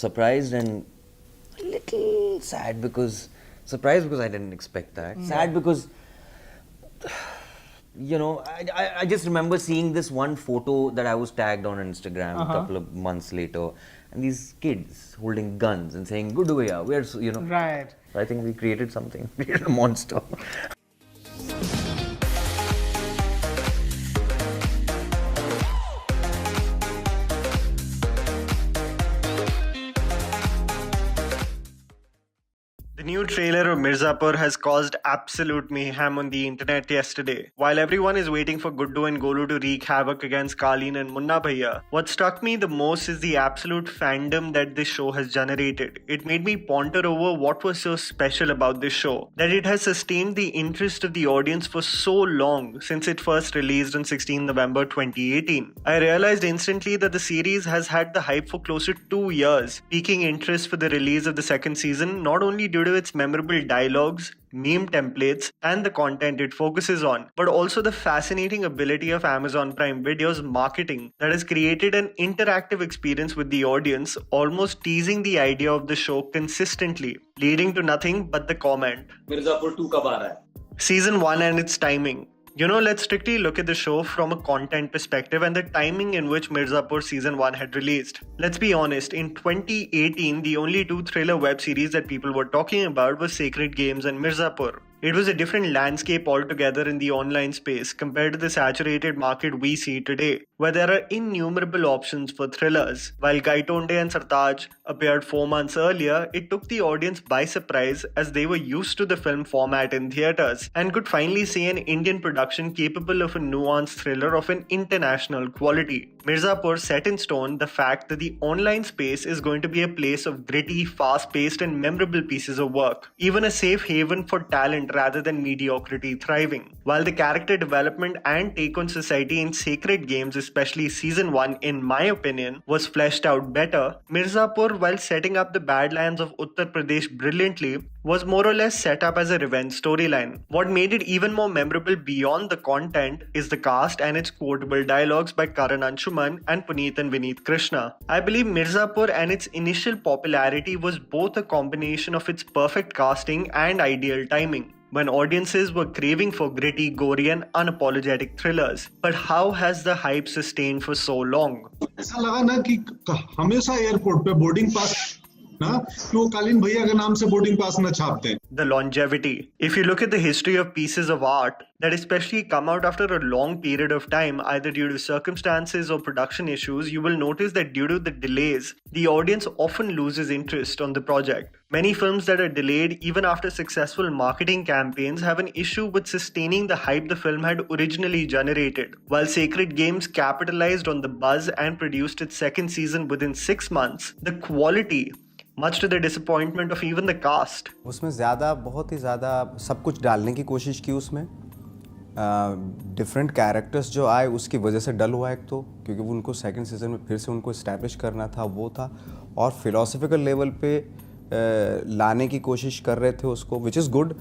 surprised and a little sad because I didn't expect that. Sad because, you know, I just remember seeing this one photo that I was tagged on Instagram a couple of months later, and these kids holding guns and saying, "Good way, we're," you know. Right. I think we created something. We created a monster. The new trailer of Mirzapur has caused absolute mayhem on the internet yesterday. While everyone is waiting for Guddu and Golu to wreak havoc against Kaleen and Munna Bhaiya, what struck me the most is the absolute fandom that this show has generated. It made me ponder over what was so special about this show, that it has sustained the interest of the audience for so long since it first released on 16 November 2018. I realized instantly that the series has had the hype for close to 2 years, piquing interest for the release of the second season not only due to its memorable dialogues, meme templates, and the content it focuses on, but also the fascinating ability of Amazon Prime Video's marketing that has created an interactive experience with the audience, almost teasing the idea of the show consistently, leading to nothing but the comment, Mirzapur 2 kab aa raha hai? Season 1 and its timing. You know, let's strictly look at the show from a content perspective and the timing in which Mirzapur Season 1 had released. Let's be honest, in 2018, the only two thriller web series that people were talking about were Sacred Games and Mirzapur. It was a different landscape altogether in the online space compared to the saturated market we see today, where there are innumerable options for thrillers. While Gaitonde and Sartaj appeared 4 months earlier, it took the audience by surprise as they were used to the film format in theatres and could finally see an Indian production capable of a nuanced thriller of an international quality. Mirzapur set in stone the fact that the online space is going to be a place of gritty, fast-paced and memorable pieces of work, even a safe haven for talent rather than mediocrity thriving. While the character development and take on society in Sacred Games, especially Season 1, in my opinion, was fleshed out better, Mirzapur, while setting up the Badlands of Uttar Pradesh brilliantly, was more or less set up as a revenge storyline. What made it even more memorable beyond the content is the cast and its quotable dialogues by Karan Anshuman and Puneet and Vineet Krishna. I believe Mirzapur and its initial popularity was both a combination of its perfect casting and ideal timing, when audiences were craving for gritty, gory and unapologetic thrillers. But how has the hype sustained for so long? ऐसा लगा ना कि हमेशा airport पे boarding pass ना कि वो कालीन भैया के नाम से बोर्डिंग पास न छापते हैं. The longevity. If you look at the history of pieces of art that especially come out after a long period of time, either due to circumstances or production issues, you will notice that due to the delays, the audience often loses interest on the project. Many films that are delayed even after successful marketing campaigns have an issue with sustaining the hype the film had originally generated. While Sacred Games capitalized on the buzz and produced its second season within 6 months, the quality, much to the disappointment of even the cast, उसमें ज़्यादा बहुत ही ज़्यादा सब कुछ डालने की कोशिश की उसमें. डिफरेंट कैरेक्टर्स जो आए उसकी वजह से डल हुआ एक तो, क्योंकि वो उनको सेकंड सीजन में फिर से उनको इस्टेब्लिश करना था, वो था. और फिलोसफिकल लेवल पे लाने की कोशिश कर रहे थे उसको, विच इज़ गुड,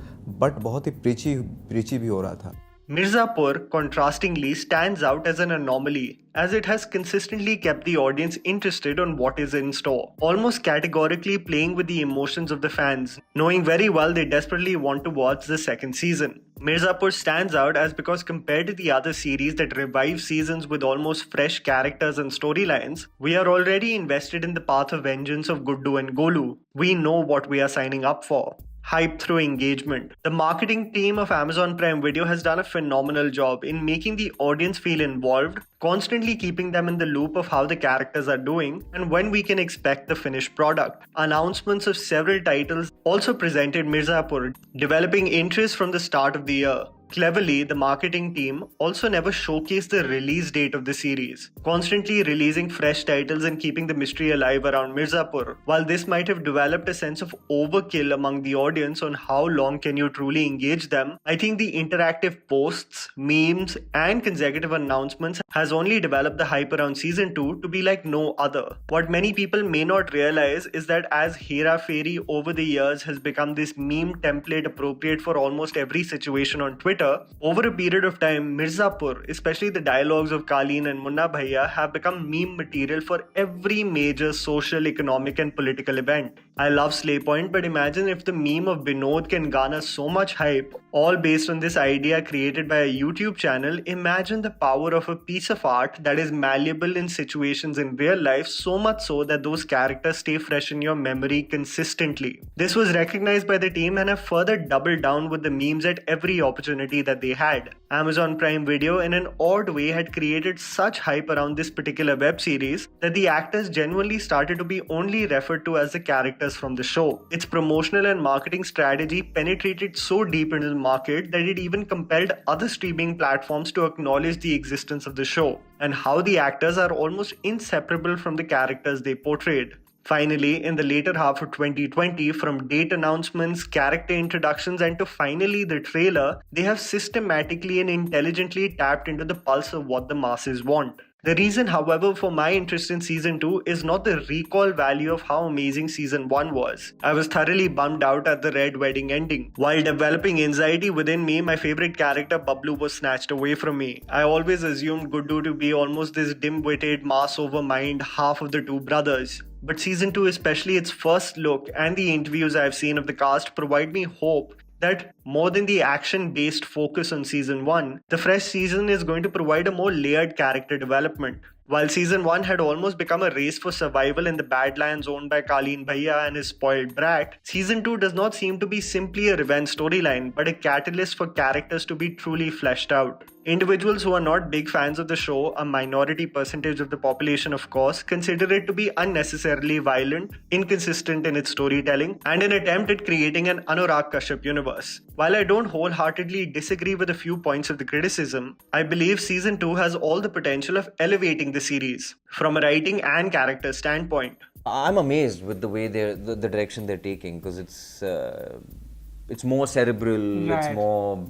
बट बहुत ही प्रीची भी हो रहा था. Mirzapur, contrastingly, stands out as an anomaly, as it has consistently kept the audience interested on what is in store, almost categorically playing with the emotions of the fans, knowing very well they desperately want to watch the second season. Mirzapur stands out as because compared to the other series that revive seasons with almost fresh characters and storylines, we are already invested in the path of vengeance of Guddu and Golu. We know what we are signing up for. Hype through engagement. The marketing team of Amazon Prime Video has done a phenomenal job in making the audience feel involved, constantly keeping them in the loop of how the characters are doing and when we can expect the finished product. Announcements of several titles also presented Mirzapur, developing interest from the start of the year. Cleverly, the marketing team also never showcased the release date of the series, constantly releasing fresh titles and keeping the mystery alive around Mirzapur. While this might have developed a sense of overkill among the audience on how long can you truly engage them, I think the interactive posts, memes, and consecutive announcements has only developed the hype around Season 2 to be like no other. What many people may not realize is that as Hera Fairy over the years has become this meme template appropriate for almost every situation on Twitter, Twitter, over a period of time, Mirzapur, especially the dialogues of Kalin and Munna Bhaiya, have become meme material for every major social, economic, and political event. I love Slay Point, but imagine if the meme of Binod can garner so much hype, all based on this idea created by a YouTube channel. Imagine the power of a piece of art that is malleable in situations in real life, so much so that those characters stay fresh in your memory consistently. This was recognized by the team and have further doubled down with the memes at every opportunity that they had. Amazon Prime Video, in an odd way, had created such hype around this particular web series that the actors genuinely started to be only referred to as the characters from the show. Its promotional and marketing strategy penetrated so deep into the market that it even compelled other streaming platforms to acknowledge the existence of the show, and how the actors are almost inseparable from the characters they portrayed. Finally, in the later half of 2020, from date announcements, character introductions, and to finally the trailer, they have systematically and intelligently tapped into the pulse of what the masses want. The reason, however, for my interest in Season 2 is not the recall value of how amazing Season 1 was. I was thoroughly bummed out at the Red Wedding ending. While developing anxiety within me, my favorite character Bablu was snatched away from me. I always assumed Guddu to be almost this dim-witted, mass-over-mind half of the two brothers. But Season 2, especially its first look and the interviews I've seen of the cast, provide me hope that more than the action-based focus on Season 1, the fresh season is going to provide a more layered character development. While Season 1 had almost become a race for survival in the Badlands owned by Kalin Bhaiya and his spoiled brat, Season 2 does not seem to be simply a revenge storyline, but a catalyst for characters to be truly fleshed out. Individuals who are not big fans of the show, a minority percentage of the population of course, consider it to be unnecessarily violent, inconsistent in its storytelling, and an attempt at creating an Anurag Kashyap universe. While I don't wholeheartedly disagree with a few points of the criticism, I believe Season 2 has all the potential of elevating the series, from a writing and character standpoint. I'm amazed with the way the direction they're taking, because it's more cerebral, Right. it's more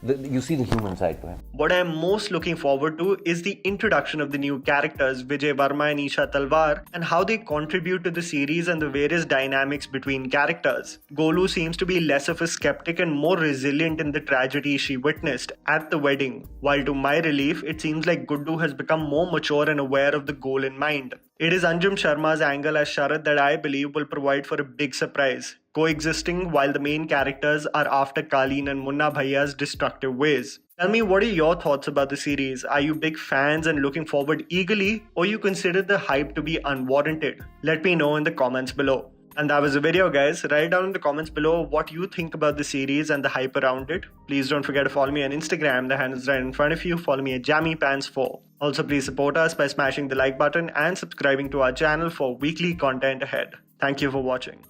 you see the human side to him. What I am most looking forward to is the introduction of the new characters Vijay Varma and Isha Talwar, and how they contribute to the series and the various dynamics between characters. Golu seems to be less of a skeptic and more resilient in the tragedy she witnessed at the wedding, while to my relief, it seems like Guddu has become more mature and aware of the goal in mind. It is Anjum Sharma's angle as Sharad that I believe will provide for a big surprise, coexisting while the main characters are after Kalin and Munna Bhaiya's destructive ways. Tell me, what are your thoughts about the series? Are you big fans and looking forward eagerly, or you consider the hype to be unwarranted? Let me know in the comments below. And that was the video, guys. Write down in the comments below what you think about the series and the hype around it. Please don't forget to follow me on Instagram. The handle is right in front of you. Follow me at JammyPants4. Also, please support us by smashing the like button and subscribing to our channel for weekly content ahead. Thank you for watching.